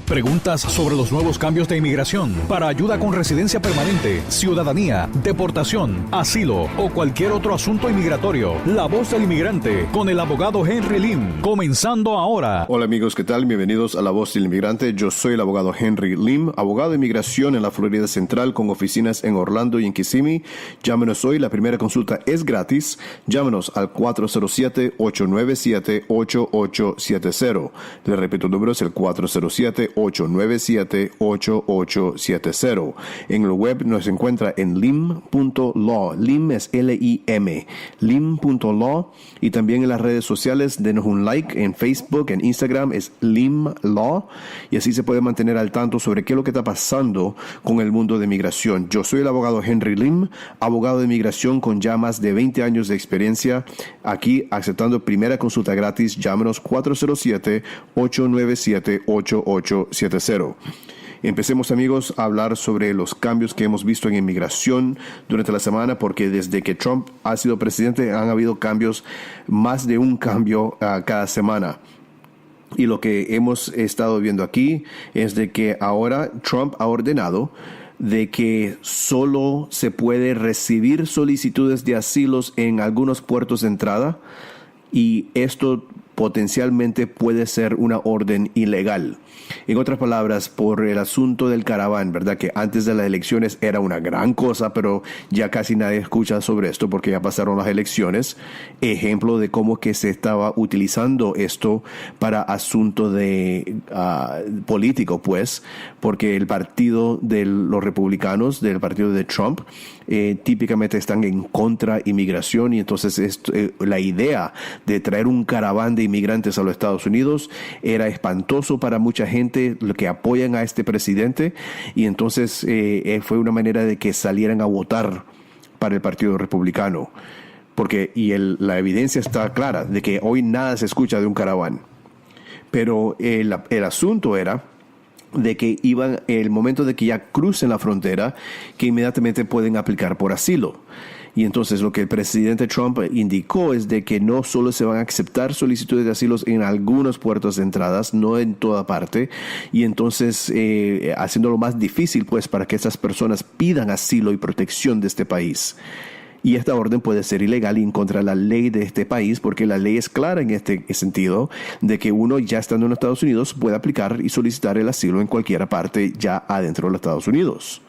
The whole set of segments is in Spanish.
Preguntas sobre los nuevos cambios de inmigración, para ayuda con residencia permanente, ciudadanía, deportación, asilo o cualquier otro asunto inmigratorio. La Voz del Inmigrante con el abogado Henry Lim. Comenzando ahora. Hola amigos, ¿qué tal? Bienvenidos a La Voz del Inmigrante. Yo soy el abogado Henry Lim, abogado de inmigración en la Florida Central con oficinas en Orlando y en Kissimmee. Llámenos hoy, la primera consulta es gratis. Llámenos al 407-897-8870. Le repito el número, es el 407-897-8870. En el web nos encuentra en lim.law. Lim es L-I-M. Lim.law. Y también en las redes sociales, denos un like en Facebook, en Instagram, es Lim Law. Y así se puede mantener al tanto sobre qué es lo que está pasando con el mundo de migración. Yo soy el abogado Henry Lim, abogado de inmigración con ya más de 20 años de experiencia. Aquí aceptando primera consulta gratis. Llámenos 407-897-8870. Empecemos, amigos, a hablar sobre los cambios que hemos visto en inmigración durante la semana, porque desde que Trump ha sido presidente han habido cambios, más de un cambio cada semana. Y lo que hemos estado viendo aquí es de que ahora Trump ha ordenado de que solo se puede recibir solicitudes de asilos en algunos puertos de entrada, y esto potencialmente puede ser una orden ilegal. En otras palabras, por el asunto del caraván, ¿verdad? Que antes de las elecciones era una gran cosa, pero ya casi nadie escucha sobre esto porque ya pasaron las elecciones. Ejemplo de cómo que se estaba utilizando esto para asunto de político, pues, porque el partido de los republicanos, del partido de Trump, típicamente están en contra inmigración, y entonces la idea de traer un caraván de inmigrantes a los Estados Unidos era espantoso para mucha gente lo que apoyan a este presidente, y entonces fue una manera de que salieran a votar para el partido republicano, porque la evidencia está clara de que hoy nada se escucha de un caraván, pero el asunto era de que iban, el momento de que ya crucen la frontera, que inmediatamente pueden aplicar por asilo. Y entonces lo que el presidente Trump indicó es de que no solo se van a aceptar solicitudes de asilos en algunos puertos de entradas, no en toda parte, y entonces haciéndolo más difícil, pues, para que estas personas pidan asilo y protección de este país. Y esta orden puede ser ilegal y en contra de la ley de este país, porque la ley es clara en este sentido, de que uno, ya estando en los Estados Unidos, puede aplicar y solicitar el asilo en cualquier parte ya adentro de los Estados Unidos.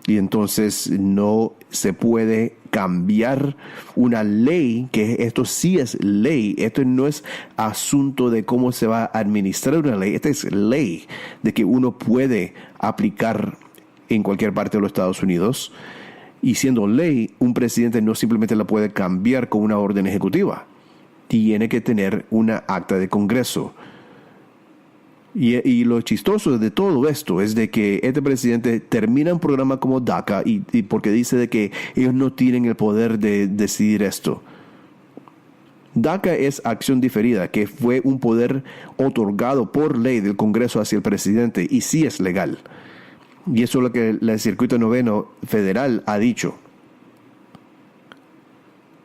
Y entonces no se puede cambiar una ley, que esto sí es ley. Esto no es asunto de cómo se va a administrar una ley. Esta es ley de que uno puede aplicar en cualquier parte de los Estados Unidos. Y siendo ley, un presidente no simplemente la puede cambiar con una orden ejecutiva. Tiene que tener una acta de Congreso. Y lo chistoso de todo esto es de que este presidente termina un programa como DACA y porque dice de que ellos no tienen el poder de decidir esto. DACA es acción diferida, que fue un poder otorgado por ley del Congreso hacia el presidente, y sí es legal. Y eso es lo que el Circuito Noveno Federal ha dicho.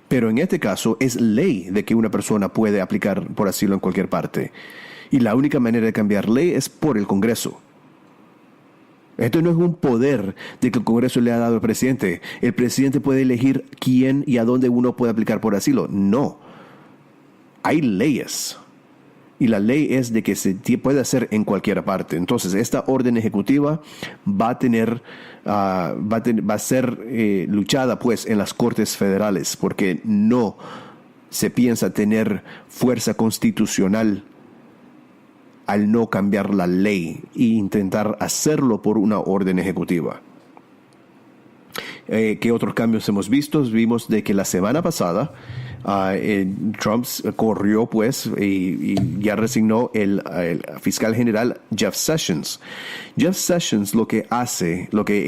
Pero en este caso es ley de que una persona puede aplicar por asilo en cualquier parte. Y la única manera de cambiar ley es por el Congreso. Esto no es un poder de que el Congreso le ha dado al presidente. El presidente puede elegir quién y a dónde uno puede aplicar por asilo. No. Hay leyes. Y la ley es de que se puede hacer en cualquier parte. Entonces, esta orden ejecutiva va a ser luchada, pues, en las Cortes Federales, porque no se piensa tener fuerza constitucional al no cambiar la ley e intentar hacerlo por una orden ejecutiva. ¿Qué otros cambios hemos visto? Vimos de que la semana pasada Trump corrió, pues, y ya resignó el fiscal general Jeff Sessions. Jeff Sessions lo que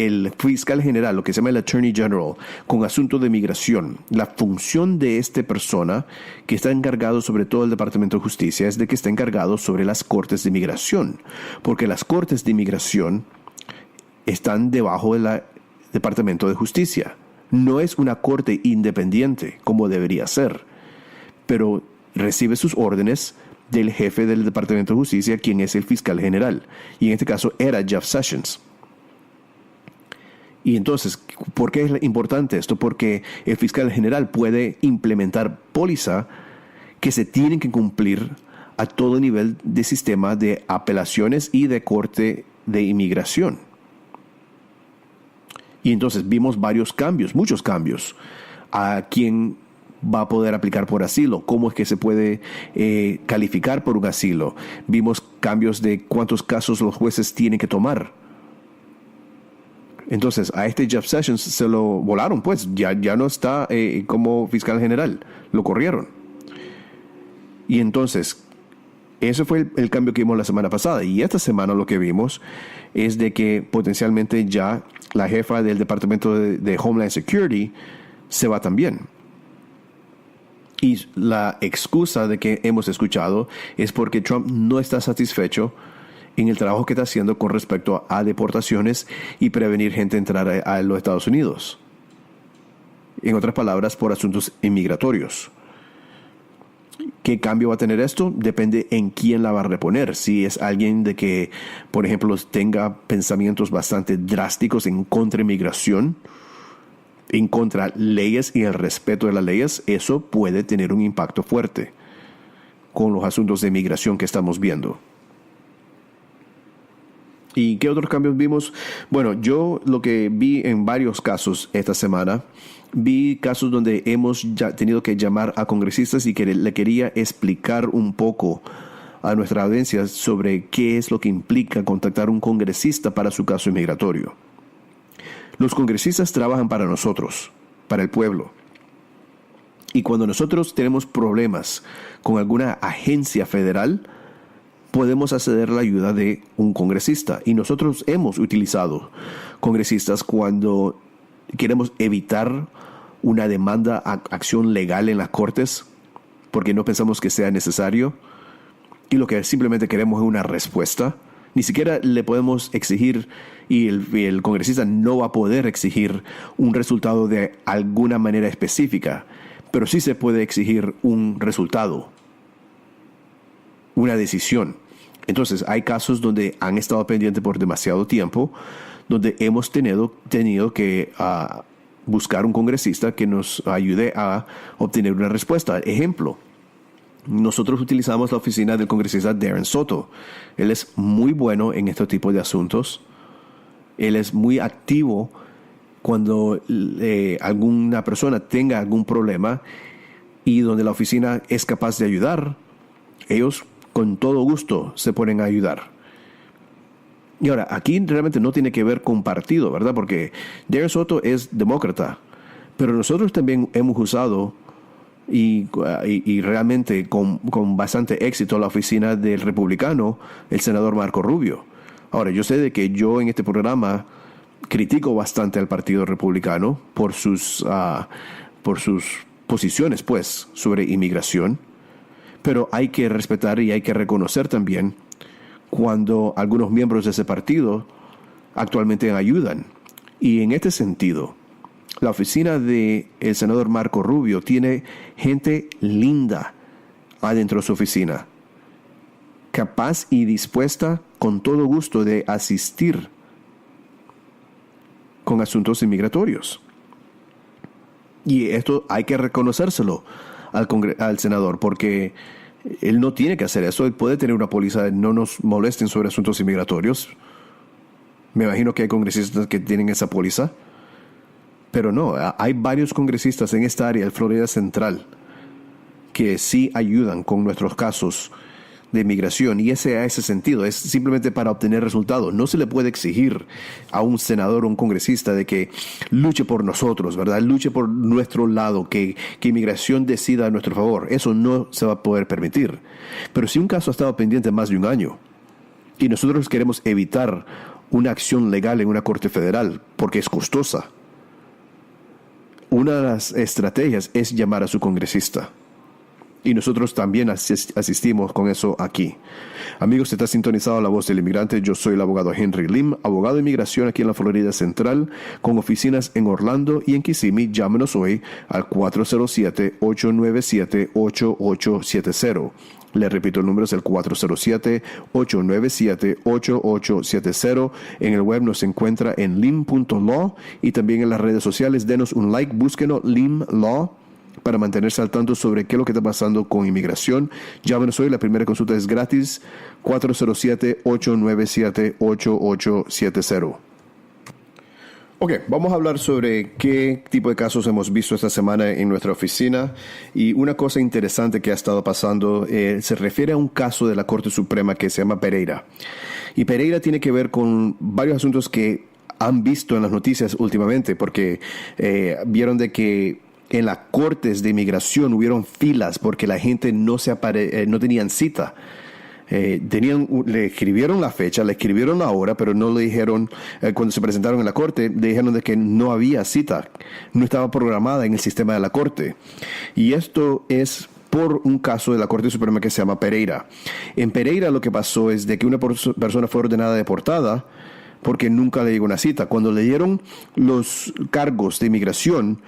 el fiscal general, lo que se llama el Attorney General, con asuntos de migración, la función de esta persona que está encargado sobre todo el Departamento de Justicia es de que está encargado sobre las cortes de inmigración, porque las cortes de inmigración están debajo del Departamento de Justicia. No es una corte independiente como debería ser, pero recibe sus órdenes del jefe del Departamento de Justicia, quien es el fiscal general. Y en este caso era Jeff Sessions. Y entonces, ¿por qué es importante esto? Porque el fiscal general puede implementar póliza que se tienen que cumplir a todo nivel de sistema de apelaciones y de corte de inmigración. Y entonces vimos varios cambios, muchos cambios, a quién va a poder aplicar por asilo, cómo es que se puede calificar por un asilo. Vimos cambios de cuántos casos los jueces tienen que tomar. Entonces, a este Jeff Sessions se lo volaron, pues, ya no está como fiscal general, lo corrieron. Y entonces, ese fue el cambio que vimos la semana pasada. Y esta semana lo que vimos es de que potencialmente ya la jefa del Departamento de Homeland Security se va también. Y la excusa de que hemos escuchado es porque Trump no está satisfecho en el trabajo que está haciendo con respecto a deportaciones y prevenir gente entrar a los Estados Unidos. En otras palabras, por asuntos inmigratorios. ¿Qué cambio va a tener esto? Depende en quién la va a reponer. Si es alguien de que, por ejemplo, tenga pensamientos bastante drásticos en contra de inmigración, en contra de leyes y el respeto de las leyes, eso puede tener un impacto fuerte con los asuntos de inmigración que estamos viendo. ¿Y qué otros cambios vimos? Bueno, yo lo que vi en varios casos esta semana, vi casos donde hemos ya tenido que llamar a congresistas y que le quería explicar un poco a nuestra audiencia sobre qué es lo que implica contactar a un congresista para su caso inmigratorio. Los congresistas trabajan para nosotros, para el pueblo. Y cuando nosotros tenemos problemas con alguna agencia federal, podemos acceder a la ayuda de un congresista. Y nosotros hemos utilizado congresistas cuando queremos evitar una demanda, acción legal en las cortes, porque no pensamos que sea necesario. Y lo que simplemente queremos es una respuesta. Ni siquiera le podemos exigir, y el congresista no va a poder exigir un resultado de alguna manera específica, pero sí se puede exigir un resultado, una decisión. Entonces, hay casos donde han estado pendientes por demasiado tiempo, donde hemos tenido que buscar un congresista que nos ayude a obtener una respuesta. Ejemplo, nosotros utilizamos la oficina del congresista Darren Soto. Él es muy bueno en este tipo de asuntos. Él es muy activo cuando alguna persona tenga algún problema y donde la oficina es capaz de ayudar. Ellos con todo gusto se ponen a ayudar. Y ahora, aquí realmente no tiene que ver con partido, ¿verdad? Porque Darren Soto es demócrata, pero nosotros también hemos usado y realmente con bastante éxito la oficina del republicano, el senador Marco Rubio. Ahora, yo sé de que yo en este programa critico bastante al Partido Republicano por sus posiciones, pues, sobre inmigración. Pero hay que respetar y hay que reconocer también cuando algunos miembros de ese partido actualmente ayudan. Y en este sentido, la oficina del senador Marco Rubio tiene gente linda adentro de su oficina, capaz y dispuesta con todo gusto de asistir con asuntos inmigratorios. Y esto hay que reconocérselo al senador, porque él no tiene que hacer eso. Él puede tener una póliza de no nos molesten sobre asuntos inmigratorios. Me imagino que hay congresistas que tienen esa póliza, pero no, hay varios congresistas en esta área, el Florida Central, que sí ayudan con nuestros casos de inmigración, y ese sentido es simplemente para obtener resultados. No se le puede exigir a un senador o un congresista de que luche por nosotros, ¿verdad? Luche por nuestro lado, que inmigración decida a nuestro favor. Eso no se va a poder permitir. Pero si un caso ha estado pendiente más de un año y nosotros queremos evitar una acción legal en una corte federal porque es costosa, una de las estrategias es llamar a su congresista. Y nosotros también asistimos con eso aquí. Amigos, está sintonizado La Voz del Inmigrante. Yo soy el abogado Henry Lim, abogado de inmigración aquí en la Florida Central, con oficinas en Orlando y en Kissimmee. Llámenos hoy al 407-897-8870. Le repito, el número es el 407-897-8870. En el web nos encuentra en lim.law y también en las redes sociales. Denos un like, búsquenos Lim Law para mantenerse al tanto sobre qué es lo que está pasando con inmigración. Llámenos hoy, la primera consulta es gratis, 407-897-8870. Ok, vamos a hablar sobre qué tipo de casos hemos visto esta semana en nuestra oficina. Y una cosa interesante que ha estado pasando se refiere a un caso de la Corte Suprema que se llama Pereira. Y Pereira tiene que ver con varios asuntos que han visto en las noticias últimamente, porque vieron de que en las cortes de inmigración hubieron filas porque la gente no tenían cita. Le escribieron la fecha, le escribieron la hora, pero no le dijeron, cuando se presentaron en la corte, le dijeron de que no había cita, no estaba programada en el sistema de la corte. Y esto es por un caso de la Corte Suprema que se llama Pereira. En Pereira lo que pasó es de que una persona fue ordenada deportada porque nunca le llegó una cita. Cuando le dieron los cargos de inmigración,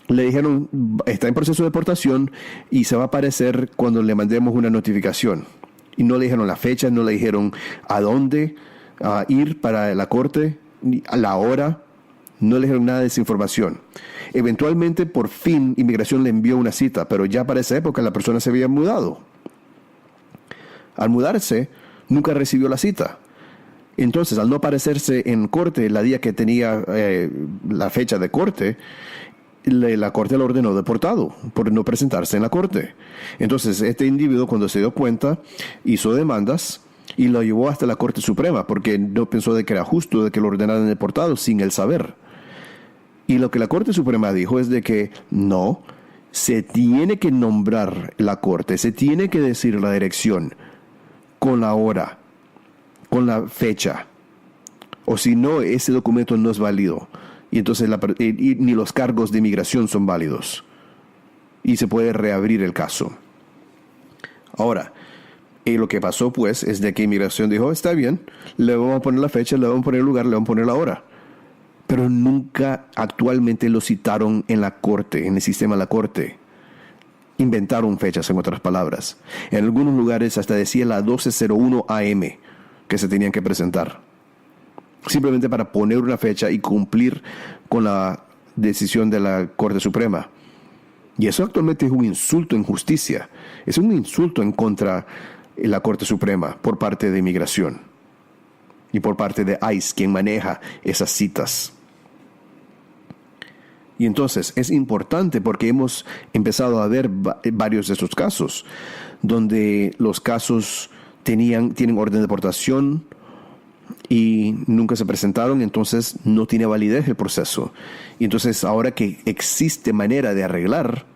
le dijeron, está en proceso de deportación y se va a aparecer cuando le mandemos una notificación. Y no le dijeron la fecha, no le dijeron a dónde ir para la corte, ni a la hora, no le dijeron nada de esa información. Eventualmente, por fin, inmigración le envió una cita, pero ya para esa época la persona se había mudado. Al mudarse, nunca recibió la cita. Entonces, al no aparecerse en corte la día que tenía la fecha de corte, la corte lo ordenó deportado por no presentarse en la corte. Entonces, este individuo, cuando se dio cuenta, hizo demandas y lo llevó hasta la Corte Suprema porque no pensó de que era justo de que lo ordenaran deportado sin él saber. Y lo que la Corte Suprema dijo es de que no, se tiene que nombrar la corte, se tiene que decir la dirección con la hora, con la fecha, o si no, ese documento no es válido. Y entonces ni los cargos de inmigración son válidos. Y se puede reabrir el caso. Ahora, lo que pasó pues es de que inmigración dijo, está bien, le vamos a poner la fecha, le vamos a poner el lugar, le vamos a poner la hora. Pero nunca actualmente lo citaron en la corte, en el sistema de la corte. Inventaron fechas, en otras palabras. En algunos lugares hasta decía la 12:01 AM que se tenían que presentar. Simplemente para poner una fecha y cumplir con la decisión de la Corte Suprema. Y eso actualmente es un insulto en justicia. Es un insulto en contra de la Corte Suprema por parte de inmigración. Y por parte de ICE, quien maneja esas citas. Y entonces es importante porque hemos empezado a ver varios de estos casos, donde los casos tienen orden de deportación y nunca se presentaron, entonces no tiene validez el proceso. Y entonces ahora que existe manera de arreglar,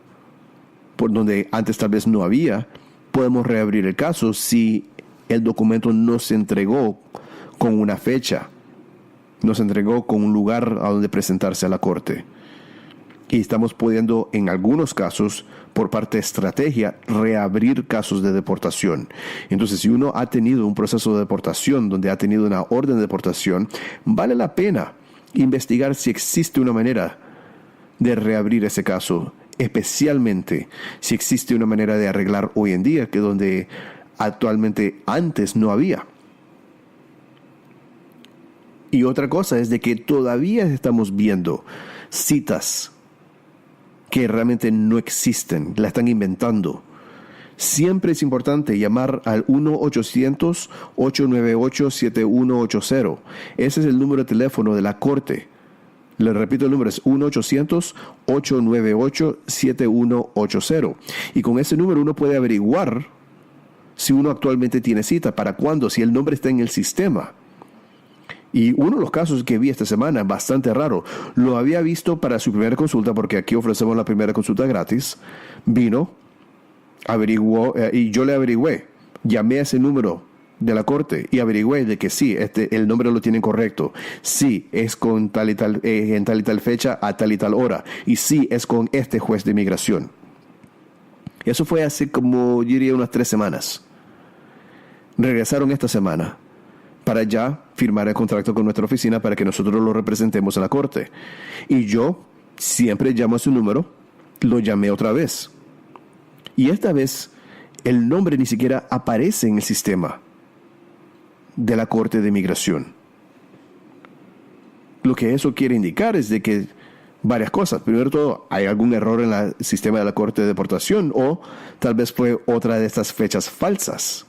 por donde antes tal vez no había, podemos reabrir el caso si el documento no se entregó con una fecha, no se entregó con un lugar a donde presentarse a la corte. Y estamos pudiendo, en algunos casos, por parte de estrategia, reabrir casos de deportación. Entonces, si uno ha tenido un proceso de deportación donde ha tenido una orden de deportación, vale la pena investigar si existe una manera de reabrir ese caso, especialmente si existe una manera de arreglar hoy en día, que donde actualmente antes no había. Y otra cosa es de que todavía estamos viendo citas que realmente no existen, la están inventando. Siempre es importante llamar al 1-800-898-7180. Ese es el número de teléfono de la corte. Le repito, el número es 1-800-898-7180. Y con ese número uno puede averiguar si uno actualmente tiene cita, para cuándo, si el nombre está en el sistema. Y uno de los casos que vi esta semana, bastante raro, lo había visto para su primera consulta, porque aquí ofrecemos la primera consulta gratis. Vino, averiguó, y yo le averigüé. Llamé a ese número de la corte y averigüé de que sí, el nombre lo tienen correcto. Sí, es con tal y tal, en tal y tal fecha, a tal y tal hora. Y sí, es con este juez de inmigración. Eso fue hace como, yo diría, unas 3 semanas. Regresaron esta semana para ya firmar el contrato con nuestra oficina para que nosotros lo representemos en la corte. Y yo siempre llamo a su número, lo llamé otra vez. Y esta vez el nombre ni siquiera aparece en el sistema de la Corte de Inmigración. Lo que eso quiere indicar es de que varias cosas. Primero de todo, hay algún error en el sistema de la Corte de Deportación o tal vez fue otra de estas fechas falsas.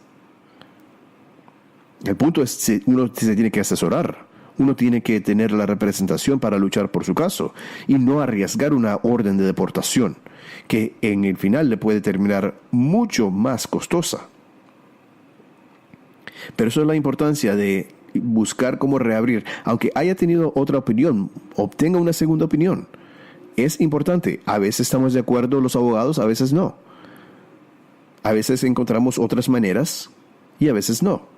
El punto es que uno se tiene que asesorar. Uno tiene que tener la representación para luchar por su caso y no arriesgar una orden de deportación que en el final le puede terminar mucho más costosa. Pero eso es la importancia de buscar cómo reabrir. Aunque haya tenido otra opinión, obtenga una segunda opinión. Es importante. A veces estamos de acuerdo los abogados, a veces no. A veces encontramos otras maneras y a veces no.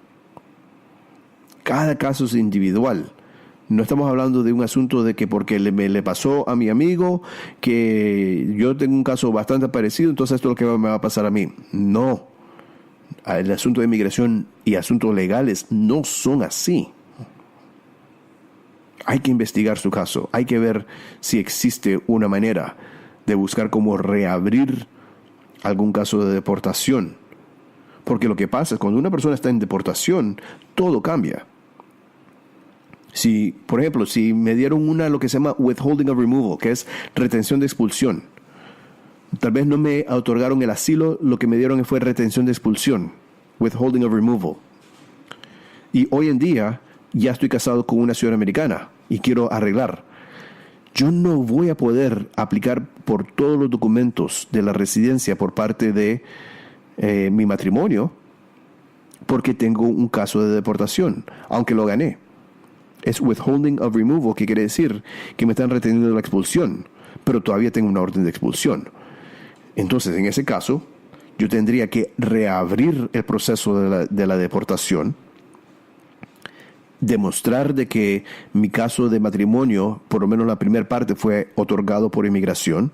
Cada caso es individual. No estamos hablando de un asunto de que porque le pasó a mi amigo que yo tengo un caso bastante parecido, entonces esto es lo que me va a pasar a mí. No. El asunto de inmigración y asuntos legales no son así. Hay que investigar su caso. Hay que ver si existe una manera de buscar cómo reabrir algún caso de deportación. Porque lo que pasa es cuando una persona está en deportación, todo cambia. Si, por ejemplo, si me dieron lo que se llama withholding of removal, que es retención de expulsión. Tal vez no me otorgaron el asilo, lo que me dieron fue retención de expulsión, withholding of removal. Y hoy en día ya estoy casado con una ciudadana americana y quiero arreglar. Yo no voy a poder aplicar por todos los documentos de la residencia por parte de mi matrimonio porque tengo un caso de deportación, aunque lo gané. Es withholding of removal, que quiere decir que me están reteniendo la expulsión, pero todavía tengo una orden de expulsión. Entonces, en ese caso, yo tendría que reabrir el proceso de la deportación, demostrar de que mi caso de matrimonio, por lo menos la primera parte, fue otorgado por inmigración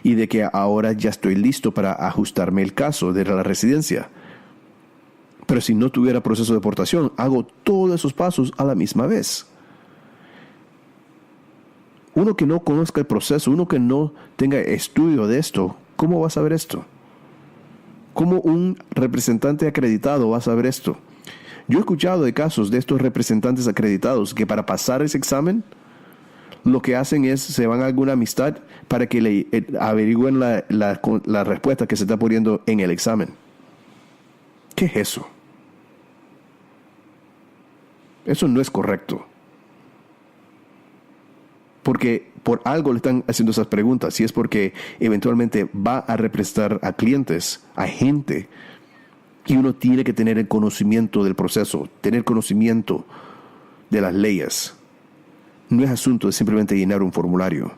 y de que ahora ya estoy listo para ajustarme el caso de la residencia. Pero si no tuviera proceso de deportación, hago todos esos pasos a la misma vez. Uno que no conozca el proceso, uno que no tenga estudio de esto, ¿cómo va a saber esto? ¿Cómo un representante acreditado va a saber esto? Yo he escuchado de casos de estos representantes acreditados que para pasar ese examen, lo que hacen es, se van a alguna amistad para que le averigüen la respuesta que se está poniendo en el examen. ¿Qué es eso? Eso no es correcto. Porque por algo le están haciendo esas preguntas. Y es porque eventualmente va a representar a clientes, a gente. Y uno tiene que tener el conocimiento del proceso, tener conocimiento de las leyes. No es asunto de simplemente llenar un formulario.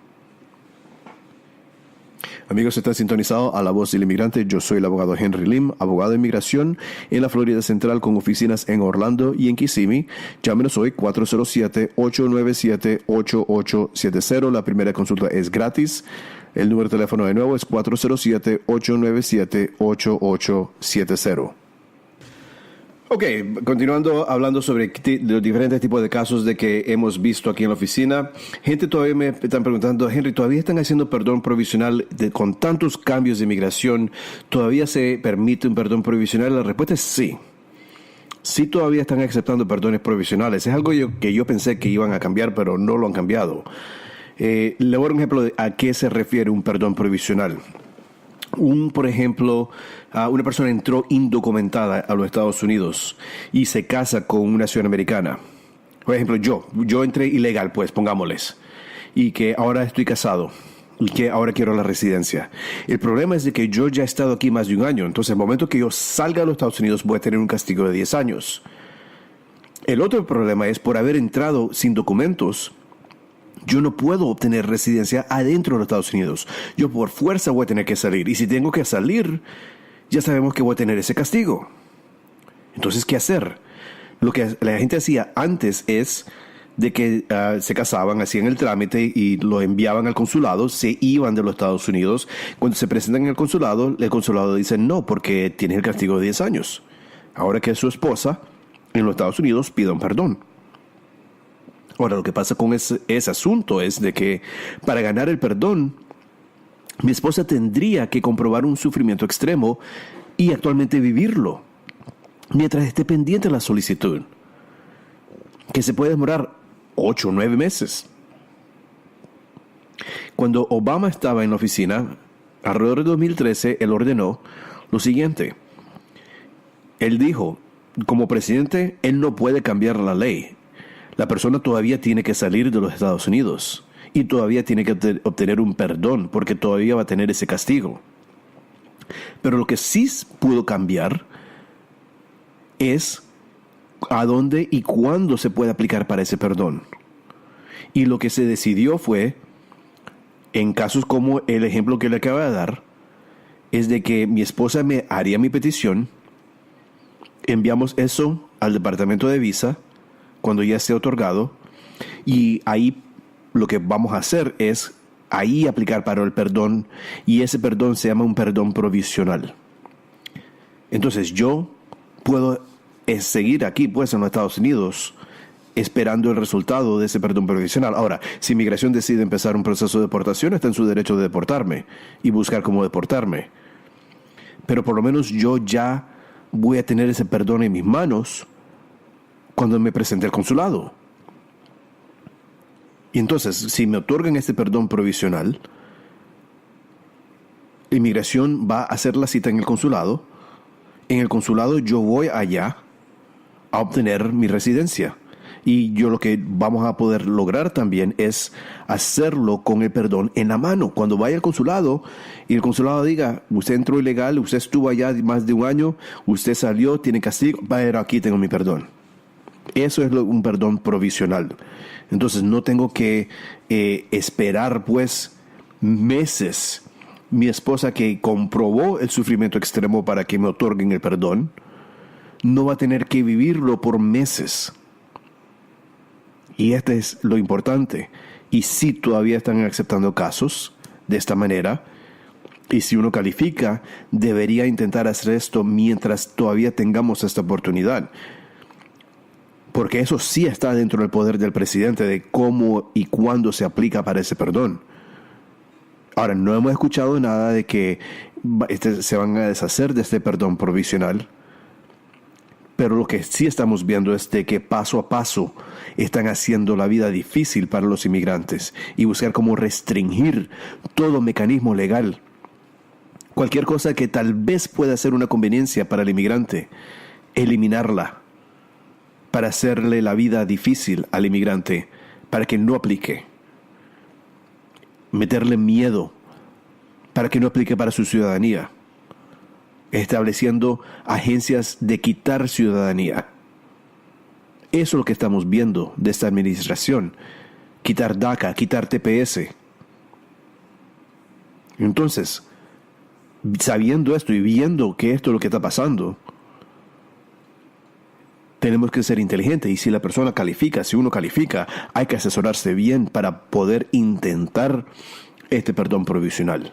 Amigos, están sintonizados a La Voz del Inmigrante. Yo soy el abogado Henry Lim, abogado de inmigración en la Florida Central con oficinas en Orlando y en Kissimmee. Llámenos hoy 407-897-8870. La primera consulta es gratis. El número de teléfono de nuevo es 407-897-8870. Ok, continuando hablando sobre los diferentes tipos de casos de que hemos visto aquí en la oficina. Gente todavía me están preguntando, Henry, ¿todavía están haciendo perdón provisional con tantos cambios de inmigración? ¿Todavía se permite un perdón provisional? La respuesta es sí. Sí, todavía están aceptando perdones provisionales. Es algo que yo pensé que iban a cambiar, pero no lo han cambiado. Le voy a dar un ejemplo de a qué se refiere un perdón provisional. Por ejemplo, una persona entró indocumentada a los Estados Unidos y se casa con una ciudadana americana. Por ejemplo, yo entré ilegal, pues, pongámosles, y que ahora estoy casado y que ahora quiero la residencia. El problema es de que yo ya he estado aquí más de un año, entonces el momento que yo salga de los Estados Unidos voy a tener un castigo de 10 años. El otro problema es por haber entrado sin documentos. Yo no puedo obtener residencia adentro de los Estados Unidos. Yo por fuerza voy a tener que salir. Y si tengo que salir, ya sabemos que voy a tener ese castigo. Entonces, ¿qué hacer? Lo que la gente hacía antes es de que se casaban, hacían el trámite y lo enviaban al consulado, se iban de los Estados Unidos. Cuando se presentan en el consulado dice no, porque tiene el castigo de 10 años. Ahora que es su esposa, en los Estados Unidos pide un perdón. Ahora, lo que pasa con ese asunto es de que para ganar el perdón, mi esposa tendría que comprobar un sufrimiento extremo y actualmente vivirlo, mientras esté pendiente de la solicitud, que se puede demorar 8 o 9 meses. Cuando Obama estaba en la oficina, alrededor de 2013, él ordenó lo siguiente. Él dijo, como presidente, él no puede cambiar la ley. La persona todavía tiene que salir de los Estados Unidos y todavía tiene que obtener un perdón porque todavía va a tener ese castigo. Pero lo que sí pudo cambiar es a dónde y cuándo se puede aplicar para ese perdón. Y lo que se decidió fue, en casos como el ejemplo que le acabo de dar, es de que mi esposa me haría mi petición, enviamos eso al departamento de visa cuando ya esté otorgado, y ahí lo que vamos a hacer es ahí aplicar para el perdón, y ese perdón se llama un perdón provisional. Entonces yo puedo seguir aquí pues en los Estados Unidos esperando el resultado de ese perdón provisional. Ahora, si Migración decide empezar un proceso de deportación, está en su derecho de deportarme y buscar cómo deportarme. Pero por lo menos yo ya voy a tener ese perdón en mis manos cuando me presente al consulado. Y entonces, si me otorgan este perdón provisional, Inmigración va a hacer la cita en el consulado. En el consulado yo voy allá a obtener mi residencia. Y yo lo que vamos a poder lograr también es hacerlo con el perdón en la mano. Cuando vaya al consulado y el consulado diga, usted entró ilegal, usted estuvo allá más de un año, usted salió, tiene castigo, pero aquí tengo mi perdón. Eso es un perdón provisional. Entonces no tengo que esperar pues meses. Mi esposa, que comprobó el sufrimiento extremo para que me otorguen el perdón, no va a tener que vivirlo por meses. Y este es lo importante. Y si todavía están aceptando casos de esta manera, y si uno califica, debería intentar hacer esto mientras todavía tengamos esta oportunidad. Porque eso sí está dentro del poder del presidente, de cómo y cuándo se aplica para ese perdón. Ahora, no hemos escuchado nada de que se van a deshacer de este perdón provisional. Pero lo que sí estamos viendo es de que paso a paso están haciendo la vida difícil para los inmigrantes y buscar cómo restringir todo mecanismo legal. Cualquier cosa que tal vez pueda ser una conveniencia para el inmigrante, eliminarla para hacerle la vida difícil al inmigrante, para que no aplique. Meterle miedo para que no aplique para su ciudadanía. Estableciendo agencias de quitar ciudadanía. Eso es lo que estamos viendo de esta administración. Quitar DACA, quitar TPS. Entonces, sabiendo esto y viendo que esto es lo que está pasando, tenemos que ser inteligentes. Y si la persona califica, si uno califica, hay que asesorarse bien para poder intentar este perdón provisional.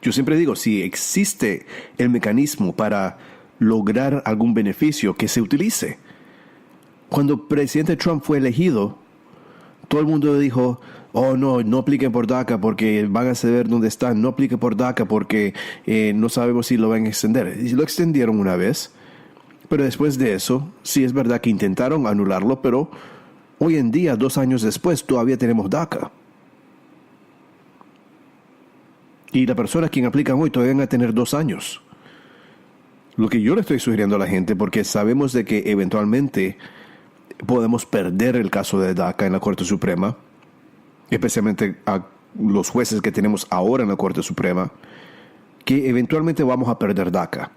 Yo siempre digo, si existe el mecanismo para lograr algún beneficio, que se utilice. Cuando el presidente Trump fue elegido, todo el mundo dijo, oh no apliquen por DACA porque van a saber dónde están, no apliquen por DACA porque no sabemos si lo van a extender. Y lo extendieron una vez, pero después de eso, sí es verdad que intentaron anularlo, pero hoy en día, 2 años después, todavía tenemos DACA. Y la persona a quien aplican hoy todavía van a tener 2 años. Lo que yo le estoy sugiriendo a la gente, porque sabemos de que eventualmente podemos perder el caso de DACA en la Corte Suprema, especialmente a los jueces que tenemos ahora en la Corte Suprema, que eventualmente vamos a perder DACA.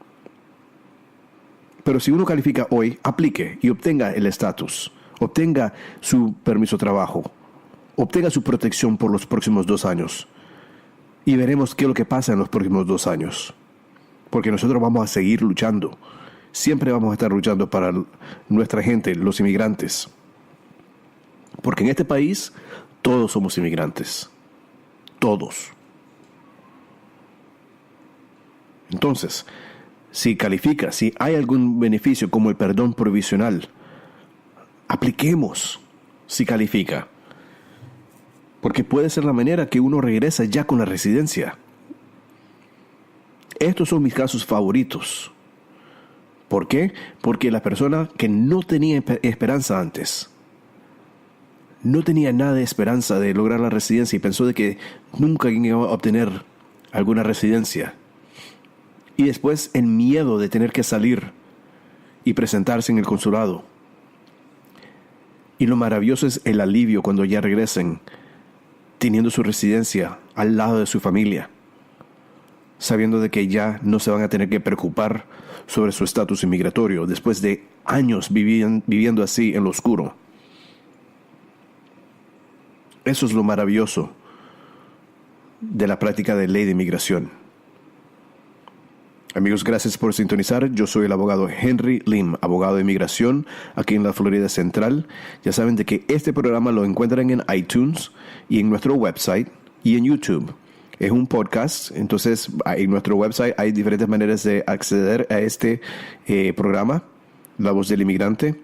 Pero si uno califica hoy, aplique y obtenga el estatus, obtenga su permiso de trabajo, obtenga su protección por los próximos 2 años. Y veremos qué es lo que pasa en los próximos 2 años. Porque nosotros vamos a seguir luchando. Siempre vamos a estar luchando para nuestra gente, los inmigrantes. Porque en este país todos somos inmigrantes. Todos. Entonces, si califica, si hay algún beneficio como el perdón provisional, apliquemos si califica. Porque puede ser la manera que uno regresa ya con la residencia. Estos son mis casos favoritos. ¿Por qué? Porque la persona que no tenía esperanza antes, no tenía nada de esperanza de lograr la residencia y pensó de que nunca iba a obtener alguna residencia. Y después el miedo de tener que salir y presentarse en el consulado. Y lo maravilloso es el alivio cuando ya regresen, teniendo su residencia al lado de su familia, sabiendo de que ya no se van a tener que preocupar sobre su estatus inmigratorio después de años viviendo así en lo oscuro. Eso es lo maravilloso de la práctica de ley de inmigración. Amigos, gracias por sintonizar. Yo soy el abogado Henry Lim, abogado de inmigración aquí en la Florida Central. Ya saben de que este programa lo encuentran en iTunes y en nuestro website y en YouTube. Es un podcast, entonces en nuestro website hay diferentes maneras de acceder a este programa, La Voz del Inmigrante.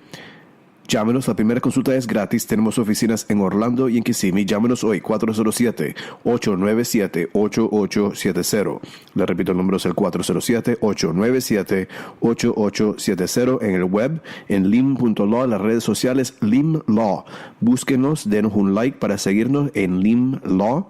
Llámenos, la primera consulta es gratis. Tenemos oficinas en Orlando y en Kissimmee. Llámenos hoy, 407-897-8870. Le repito, el número es el 407-897-8870. En el web, en lim.law, las redes sociales, Lim Law. Búsquenos, denos un like para seguirnos en Lim Law.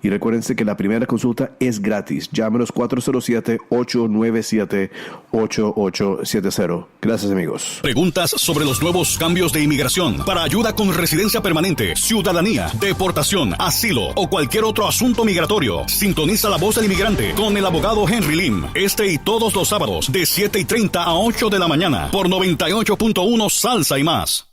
Y recuérdense que la primera consulta es gratis. Llámenos 407-897-8870. Gracias, amigos. Preguntas sobre los nuevos cambios de inmigración para ayuda con residencia permanente, ciudadanía, deportación, asilo o cualquier otro asunto migratorio. Sintoniza La Voz del Inmigrante con el abogado Henry Lim. Este y todos los sábados de 7:30 a 8 de la mañana por 98.1 Salsa y más.